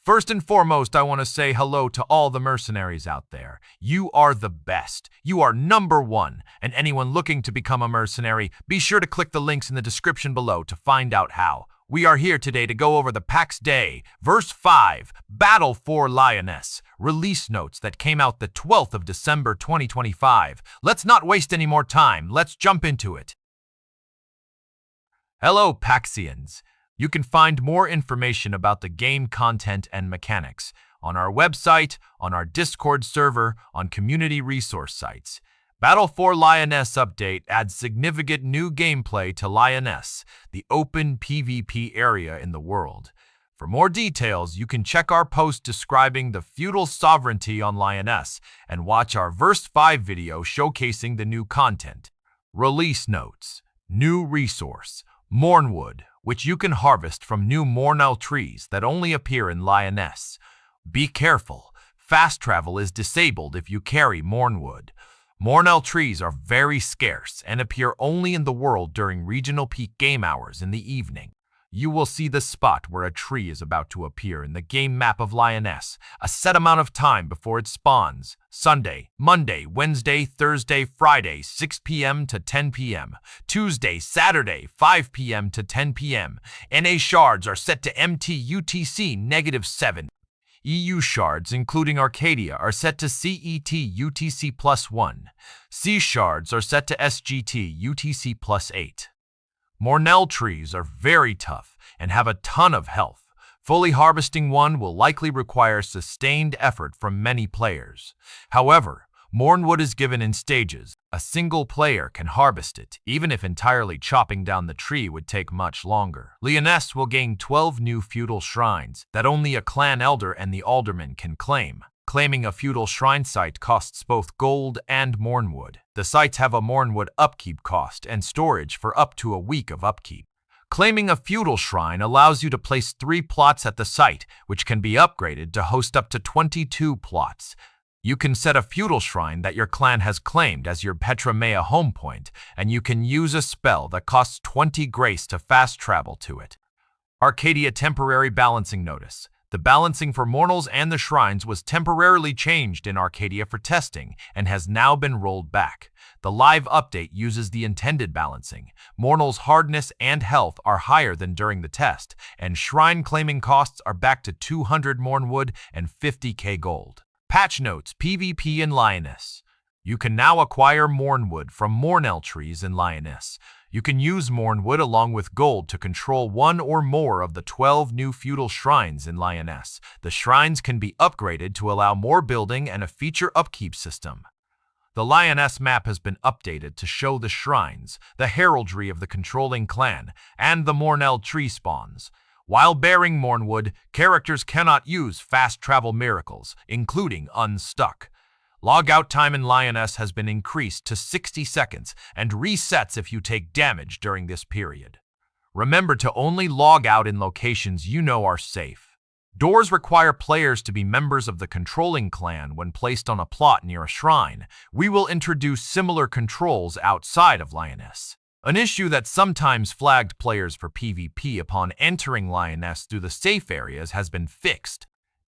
First and foremost, I want to say hello to all the mercenaries out there. You are the best. You are number one. And anyone looking to become a mercenary, be sure to click the links in the description below to find out how. We are here today to go over the Pax Dei, Verse 5, Battle for Lioness, release notes that came out the 12th of December 2025. Let's not waste any more time. Let's jump into it. Hello, Paxians. You can find more information about the game content and mechanics on our website, on our Discord server, on community resource sites. Battle for Lioness update adds significant new gameplay to Lioness, the open PvP area in the world. For more details, you can check our post describing the feudal sovereignty on Lioness and watch our Verse 5 video showcasing the new content. Release notes. New resource. Mournwood, which you can harvest from new Mournel trees that only appear in Lioness. Be careful. Fast travel is disabled if you carry Mournwood. Mournel trees are very scarce and appear only in the world during regional peak game hours in the evening. You will see the spot where a tree is about to appear in the game map of Lioness, a set amount of time before it spawns. Sunday, Monday, Wednesday, Thursday, Friday, 6 p.m. to 10 p.m. Tuesday, Saturday, 5 p.m. to 10 p.m. NA shards are set to MT/UTC -7. EU shards, including Arcadia, are set to CET/UTC +1. C shards are set to SGT/UTC +8. Mournel trees are very tough and have a ton of health. Fully harvesting one will likely require sustained effort from many players. However, Mournwood is given in stages. A single player can harvest it, even if entirely chopping down the tree would take much longer. Lioness will gain 12 new feudal shrines that only a clan elder and the alderman can claim. Claiming a feudal shrine site costs both gold and Mournwood. The sites have a Mournwood upkeep cost and storage for up to a week of upkeep. Claiming a feudal shrine allows you to place 3 plots at the site, which can be upgraded to host up to 22 plots. You can set a feudal shrine that your clan has claimed as your Petra Mea home point, and you can use a spell that costs 20 grace to fast travel to it. Arcadia Temporary Balancing Notice. The balancing for Mournels and the shrines was temporarily changed in Arcadia for testing and has now been rolled back. The live update uses the intended balancing. Mournel's hardness and health are higher than during the test, and shrine claiming costs are back to 200 Mournwood and 50k gold. Patch notes. PvP in Lioness. You can now acquire Mournwood from Mournel trees in Lioness. You can use Mournwood along with gold to control one or more of the 12 new feudal shrines in Lioness. The shrines can be upgraded to allow more building and a feature upkeep system. The Lioness map has been updated to show the shrines, the heraldry of the controlling clan, and the Mournel tree spawns. While bearing Mournwood, characters cannot use fast travel miracles, including Unstuck. Logout time in Lioness has been increased to 60 seconds and resets if you take damage during this period. Remember to only log out in locations you know are safe. Doors require players to be members of the controlling clan when placed on a plot near a shrine. We will introduce similar controls outside of Lioness. An issue that sometimes flagged players for PvP upon entering Lioness through the safe areas has been fixed.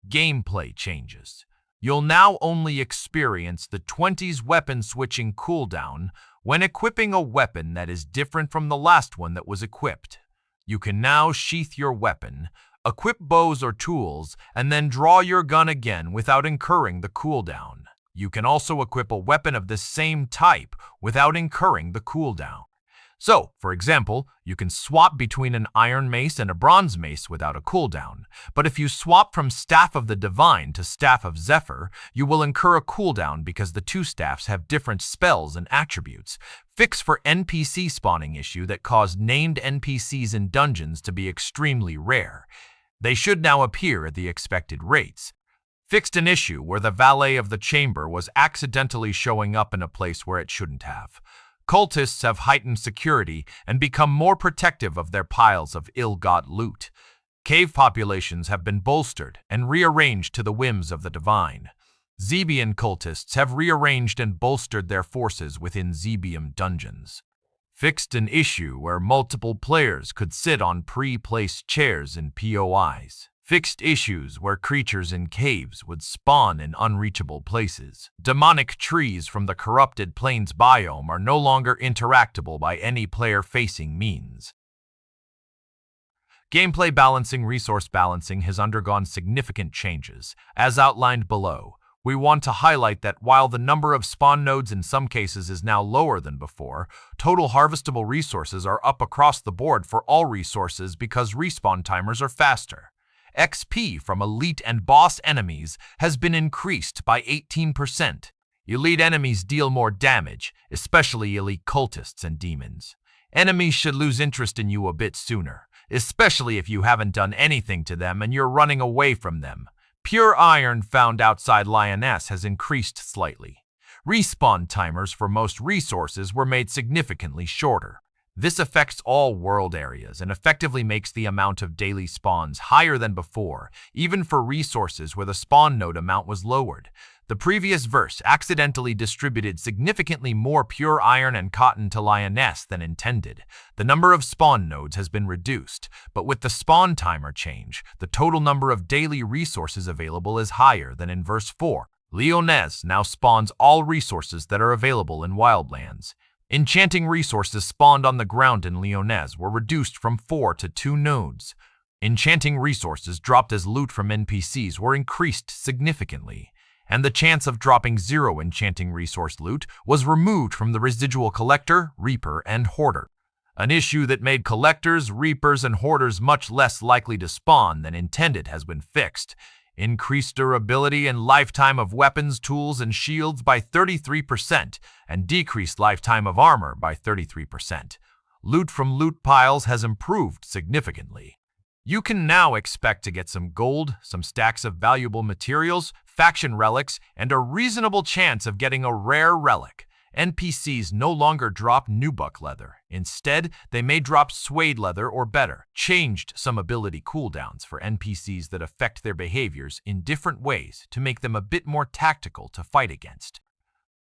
Gameplay changes. You'll now only experience the 20's weapon switching cooldown when equipping a weapon that is different from the last one that was equipped. You can now sheath your weapon, equip bows or tools, and then draw your gun again without incurring the cooldown. You can also equip a weapon of the same type without incurring the cooldown. So, for example, you can swap between an iron mace and a bronze mace without a cooldown. But if you swap from Staff of the Divine to Staff of Zephyr, you will incur a cooldown because the two staffs have different spells and attributes. Fix for NPC spawning issue that caused named NPCs in dungeons to be extremely rare. They should now appear at the expected rates. Fixed an issue where the valet of the chamber was accidentally showing up in a place where it shouldn't have. Cultists have heightened security and become more protective of their piles of ill-got loot. Cave populations have been bolstered and rearranged to the whims of the divine. Zebian cultists have rearranged and bolstered their forces within Zebium dungeons. Fixed an issue where multiple players could sit on pre-placed chairs in POIs. Fixed issues where creatures in caves would spawn in unreachable places. Demonic trees from the corrupted plains biome are no longer interactable by any player-facing means. Gameplay balancing. Resource balancing has undergone significant changes. As outlined below, we want to highlight that while the number of spawn nodes in some cases is now lower than before, total harvestable resources are up across the board for all resources because respawn timers are faster. XP from elite and boss enemies has been increased by 18%. Elite enemies deal more damage, especially elite cultists and demons. Enemies should lose interest in you a bit sooner, especially if you haven't done anything to them and you're running away from them. Pure iron found outside Lioness has increased slightly. Respawn timers for most resources were made significantly shorter. This affects all world areas and effectively makes the amount of daily spawns higher than before, even for resources where the spawn node amount was lowered. The previous verse accidentally distributed significantly more pure iron and cotton to Lioness than intended. The number of spawn nodes has been reduced, but with the spawn timer change, the total number of daily resources available is higher than in verse 4. Lioness now spawns all resources that are available in Wildlands. Enchanting resources spawned on the ground in Lioness were reduced from 4 to 2 nodes. Enchanting resources dropped as loot from NPCs were increased significantly, and the chance of dropping 0 enchanting resource loot was removed from the residual collector, reaper, and hoarder. An issue that made collectors, reapers, and hoarders much less likely to spawn than intended has been fixed. Increased durability and lifetime of weapons, tools, and shields by 33%, and decreased lifetime of armor by 33%. Loot from loot piles has improved significantly. You can now expect to get some gold, some stacks of valuable materials, faction relics, and a reasonable chance of getting a rare relic. NPCs no longer drop nubuck leather. Instead, they may drop suede leather or better. Changed some ability cooldowns for NPCs that affect their behaviors in different ways to make them a bit more tactical to fight against.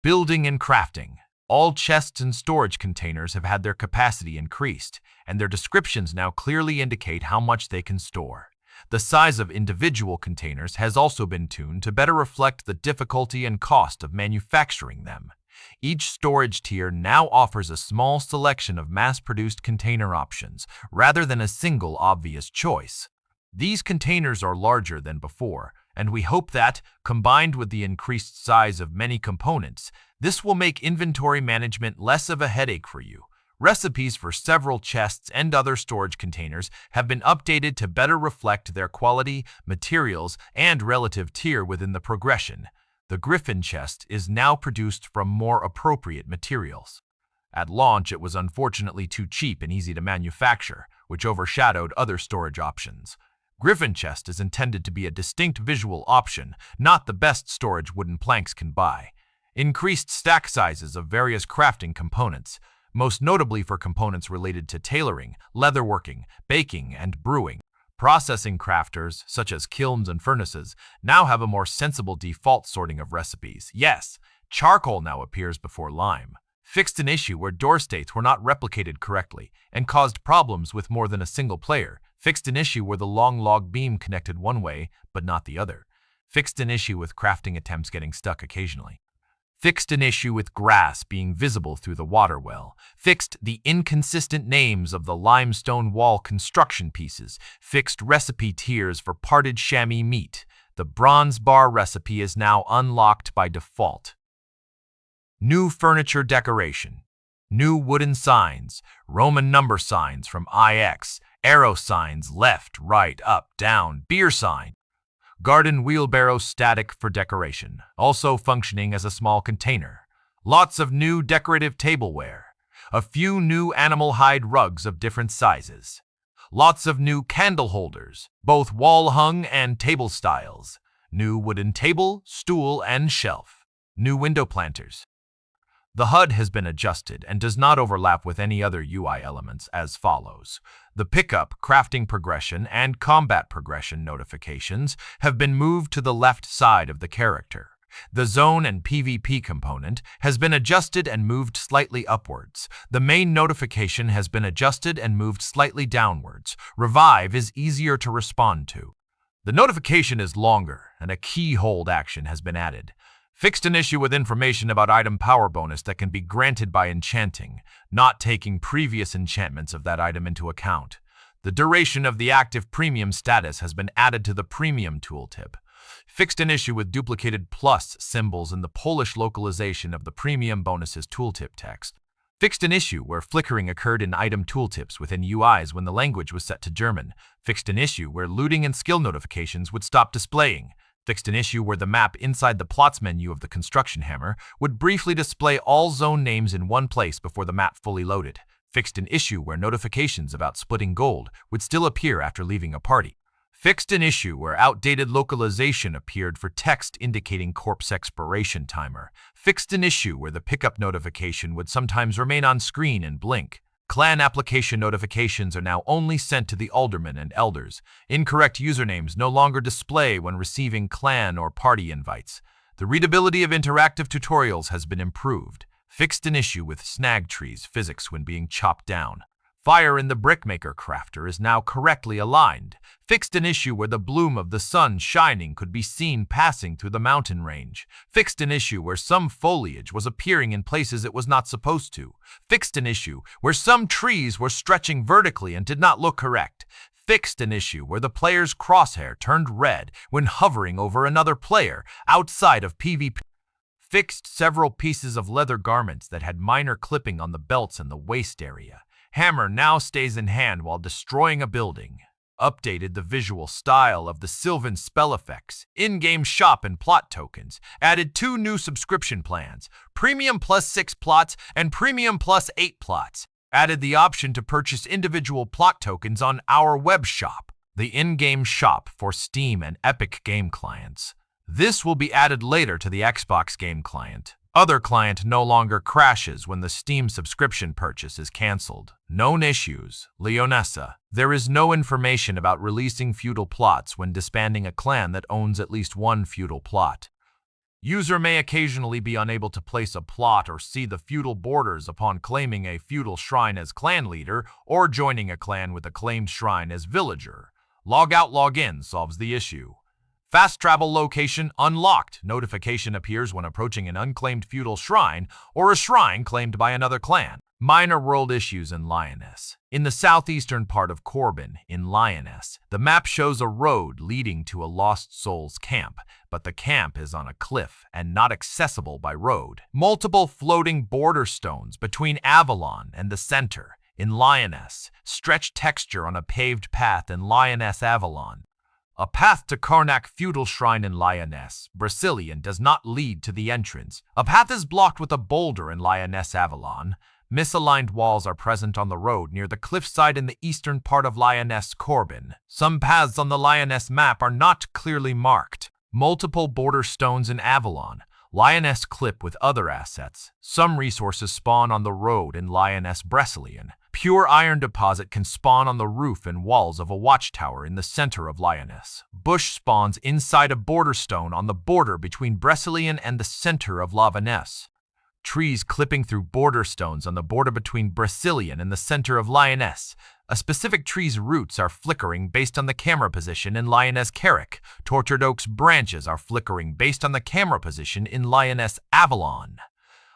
Building and crafting. All chests and storage containers have had their capacity increased, and their descriptions now clearly indicate how much they can store. The size of individual containers has also been tuned to better reflect the difficulty and cost of manufacturing them. Each storage tier now offers a small selection of mass-produced container options, rather than a single obvious choice. These containers are larger than before, and we hope that, combined with the increased size of many components, this will make inventory management less of a headache for you. Recipes for several chests and other storage containers have been updated to better reflect their quality, materials, and relative tier within the progression. The Griffin chest is now produced from more appropriate materials. At launch, it was unfortunately too cheap and easy to manufacture, which overshadowed other storage options. Griffin chest is intended to be a distinct visual option, not the best storage wooden planks can buy. Increased stack sizes of various crafting components, most notably for components related to tailoring, leatherworking, baking, and brewing. Processing crafters, such as kilns and furnaces, now have a more sensible default sorting of recipes. Yes, charcoal now appears before lime. Fixed an issue where door states were not replicated correctly and caused problems with more than a single player. Fixed an issue where the long log beam connected one way, but not the other. Fixed an issue with crafting attempts getting stuck occasionally. Fixed an issue with grass being visible through the water well. Fixed the inconsistent names of the limestone wall construction pieces. Fixed recipe tiers for parted chamois meat. The bronze bar recipe is now unlocked by default. New furniture decoration. New wooden signs. Roman number signs from IX. Arrow signs left, right, up, down. Beer sign. Garden wheelbarrow static for decoration, also functioning as a small container. Lots of new decorative tableware. A few new animal hide rugs of different sizes. Lots of new candle holders, both wall-hung and table styles. New wooden table, stool, and shelf. New window planters. The HUD has been adjusted and does not overlap with any other UI elements as follows. The pickup, crafting progression, and combat progression notifications have been moved to the left side of the character. The zone and PvP component has been adjusted and moved slightly upwards. The main notification has been adjusted and moved slightly downwards. Revive is easier to respond to. The notification is longer, and a key hold action has been added. Fixed an issue with information about item power bonus that can be granted by enchanting, not taking previous enchantments of that item into account. The duration of the active premium status has been added to the premium tooltip. Fixed an issue with duplicated plus symbols in the Polish localization of the premium bonuses tooltip text. Fixed an issue where flickering occurred in item tooltips within UIs when the language was set to German. Fixed an issue where looting and skill notifications would stop displaying. Fixed an issue where the map inside the plots menu of the construction hammer would briefly display all zone names in one place before the map fully loaded. Fixed an issue where notifications about splitting gold would still appear after leaving a party. Fixed an issue where outdated localization appeared for text indicating corpse expiration timer. Fixed an issue where the pickup notification would sometimes remain on screen and blink. Clan application notifications are now only sent to the aldermen and elders. Incorrect usernames no longer display when receiving clan or party invites. The readability of interactive tutorials has been improved. Fixed an issue with snag trees physics when being chopped down. Fire in the Brickmaker crafter is now correctly aligned. Fixed an issue where the bloom of the sun shining could be seen passing through the mountain range. Fixed an issue where some foliage was appearing in places it was not supposed to. Fixed an issue where some trees were stretching vertically and did not look correct. Fixed an issue where the player's crosshair turned red when hovering over another player outside of PvP. Fixed several pieces of leather garments that had minor clipping on the belts and the waist area. Hammer now stays in hand while destroying a building. Updated the visual style of the Sylvan spell effects, in-game shop and plot tokens. Added 2 new subscription plans, Premium plus 6 plots and Premium plus 8 plots. Added the option to purchase individual plot tokens on our web shop, the in-game shop for Steam and Epic game clients. This will be added later to the Xbox game client. Other client no longer crashes when the Steam subscription purchase is cancelled. Known issues. Leonessa. There is no information about releasing feudal plots when disbanding a clan that owns at least one feudal plot. User may occasionally be unable to place a plot or see the feudal borders upon claiming a feudal shrine as clan leader or joining a clan with a claimed shrine as villager. Log out, log in solves the issue. Fast travel location unlocked. Notification appears when approaching an unclaimed feudal shrine or a shrine claimed by another clan. Minor world issues in Lioness. In the southeastern part of Corbin, in Lioness, the map shows a road leading to a Lost Souls camp, but the camp is on a cliff and not accessible by road. Multiple floating border stones between Avalon and the center, in Lioness. Stretched texture on a paved path in Lioness Avalon. A path to Karnak Feudal Shrine in Lioness, Brazilian, does not lead to the entrance. A path is blocked with a boulder in Lioness Avalon. Misaligned walls are present on the road near the cliffside in the eastern part of Lioness Corbin. Some paths on the Lioness map are not clearly marked. Multiple border stones in Avalon. Lioness Clip with other assets. Some resources spawn on the road in Lioness Brazilian. Pure iron deposit can spawn on the roof and walls of a watchtower in the center of Lioness. Bush spawns inside a border stone on the border between Brazilian and the center of Lavaness. Trees clipping through border stones on the border between Brazilian and the center of Lioness. A specific tree's roots are flickering based on the camera position in Lioness Carrick. Tortured oak's branches are flickering based on the camera position in Lioness Avalon.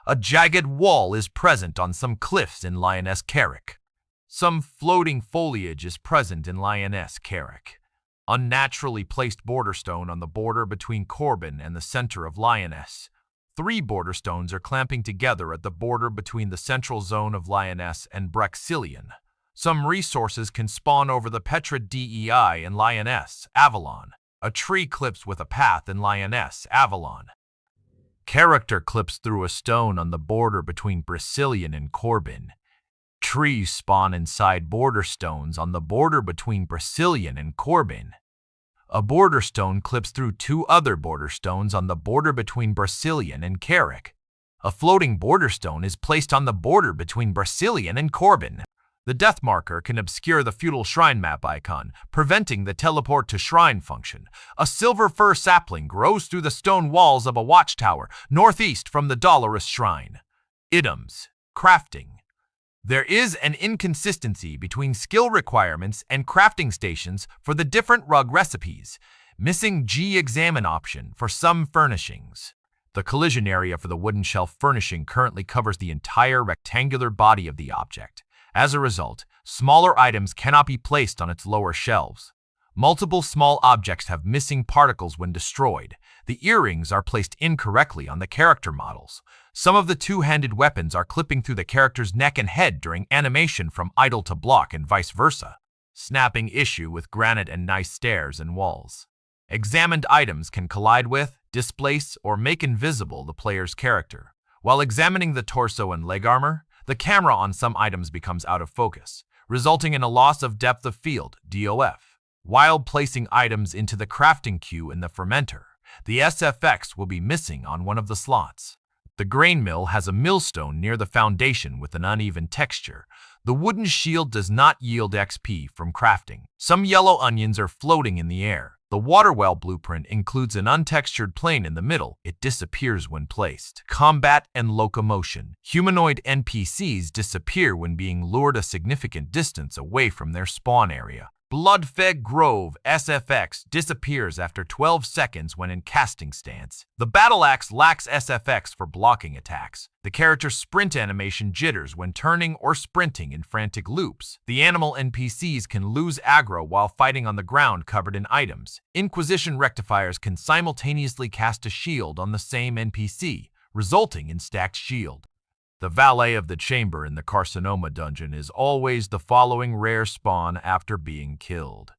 A jagged wall is present on some cliffs in Lioness Carrick. Some floating foliage is present in Lioness Carrick. Unnaturally placed border stone on the border between Corbin and the center of Lioness. 3 border stones are clamping together at the border between the central zone of Lioness and Brazilian. Some resources can spawn over the Petra Dei in Lioness, Avalon. A tree clips with a path in Lioness, Avalon. Character clips through a stone on the border between Brazilian and Corbin. Trees spawn inside border stones on the border between Brazilian and Corbin. A border stone clips through 2 other border stones on the border between Brazilian and Carrick. A floating border stone is placed on the border between Brazilian and Corbin. The death marker can obscure the feudal shrine map icon, preventing the teleport to shrine function. A silver fir sapling grows through the stone walls of a watchtower northeast from the Dolorous Shrine. Items. Crafting. There is an inconsistency between skill requirements and crafting stations for the different rug recipes. Missing G examine option for some furnishings. The collision area for the wooden shelf furnishing currently covers the entire rectangular body of the object. As a result, smaller items cannot be placed on its lower shelves. Multiple small objects have missing particles when destroyed. The earrings are placed incorrectly on the character models. Some of the two-handed weapons are clipping through the character's neck and head during animation from idle to block and vice versa. Snapping issue with granite and nice stairs and walls. Examined items can collide with, displace, or make invisible the player's character. While examining the torso and leg armor, the camera on some items becomes out of focus, resulting in a loss of depth of field, DOF. While placing items into the crafting queue in the fermenter, the SFX will be missing on one of the slots. The grain mill has a millstone near the foundation with an uneven texture. The wooden shield does not yield XP from crafting. Some yellow onions are floating in the air. The water well blueprint includes an untextured plane in the middle. It disappears when placed. Combat and locomotion. Humanoid NPCs disappear when being lured a significant distance away from their spawn area. Bloodfed Grove SFX disappears after 12 seconds when in casting stance. The battle axe lacks SFX for blocking attacks. The character's sprint animation jitters when turning or sprinting in frantic loops. The animal NPCs can lose aggro while fighting on the ground covered in items. Inquisition rectifiers can simultaneously cast a shield on the same NPC, resulting in stacked shield. The valet of the chamber in the Carcinoma dungeon is always the following rare spawn after being killed.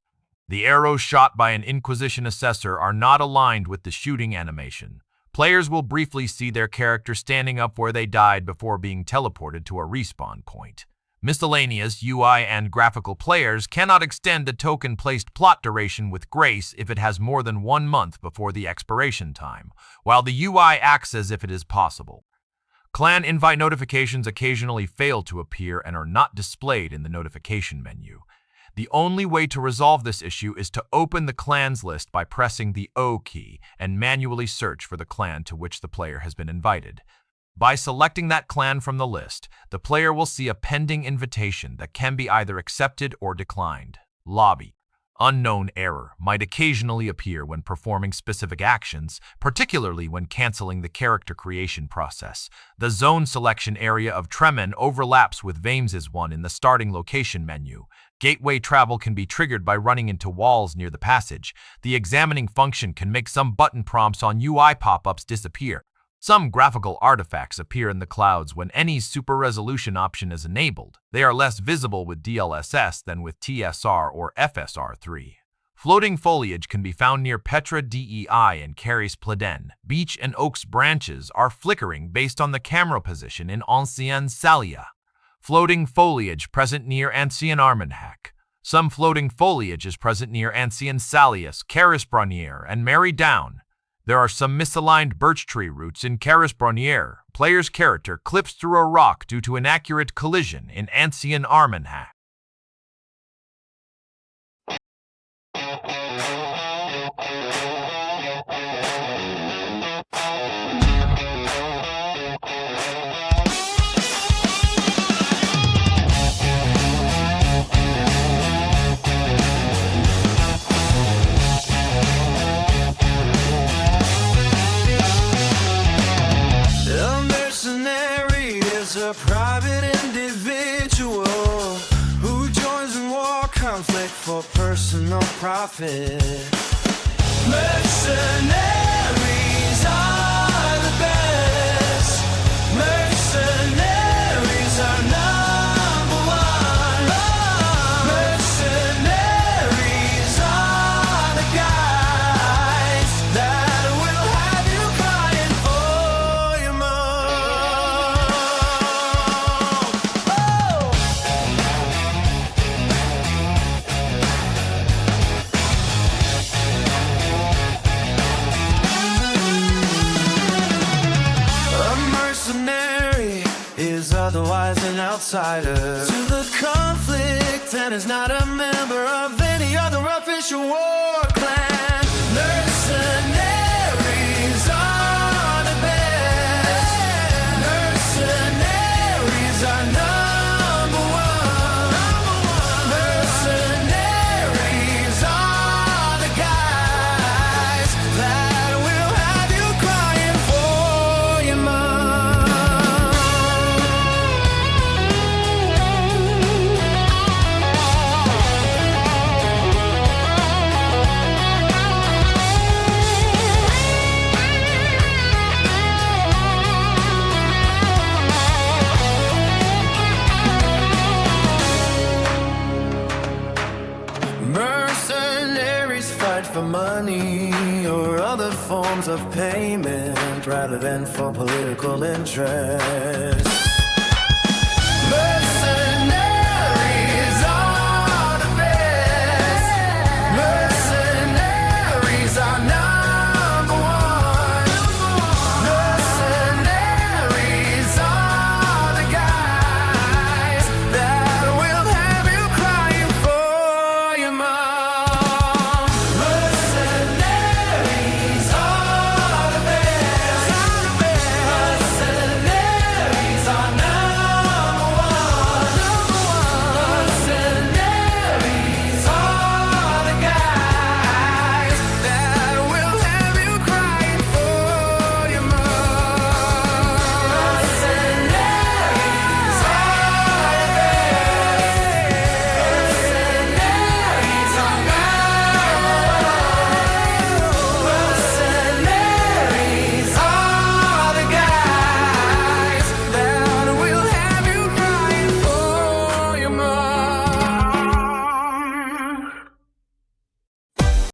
The arrows shot by an Inquisition assessor are not aligned with the shooting animation. Players will briefly see their character standing up where they died before being teleported to a respawn point. Miscellaneous UI and graphical players cannot extend the token-placed plot duration with grace if it has more than 1 month before the expiration time, while the UI acts as if it is possible. Clan invite notifications occasionally fail to appear and are not displayed in the notification menu. The only way to resolve this issue is to open the clans list by pressing the O key and manually search for the clan to which the player has been invited. By selecting that clan from the list, the player will see a pending invitation that can be either accepted or declined. Lobby. Unknown error might occasionally appear when performing specific actions, particularly when canceling the character creation process. The zone selection area of Tremen overlaps with Vames's one in the starting location menu. Gateway travel can be triggered by running into walls near the passage. The examining function can make some button prompts on UI pop-ups disappear. Some graphical artifacts appear in the clouds when any super resolution option is enabled. They are less visible with DLSS than with TSR or FSR3. Floating foliage can be found near Petra Dei and Caris Pladen. Beech and oak's branches are flickering based on the camera position in Ancien Salia. Floating foliage present near Ancien Armagnac. Some floating foliage is present near Ancien Salius, Caris Brunier, and Mary Down. There are some misaligned birch tree roots in Caris Brunier. Player's character clips through a rock due to inaccurate collision in Ancien Armagnac. A private individual who joins in war conflict for personal profit. Mercenaries are the best. Mercenaries are number one. Mercenaries are the guys that will have you crying for your mom. Otherwise an outsider to the conflict and is not a member of any other official war clan. Mercenaries are the best. Mercenaries are number one. Mercenaries are the guys fight for money or other forms of payment rather than for political interest.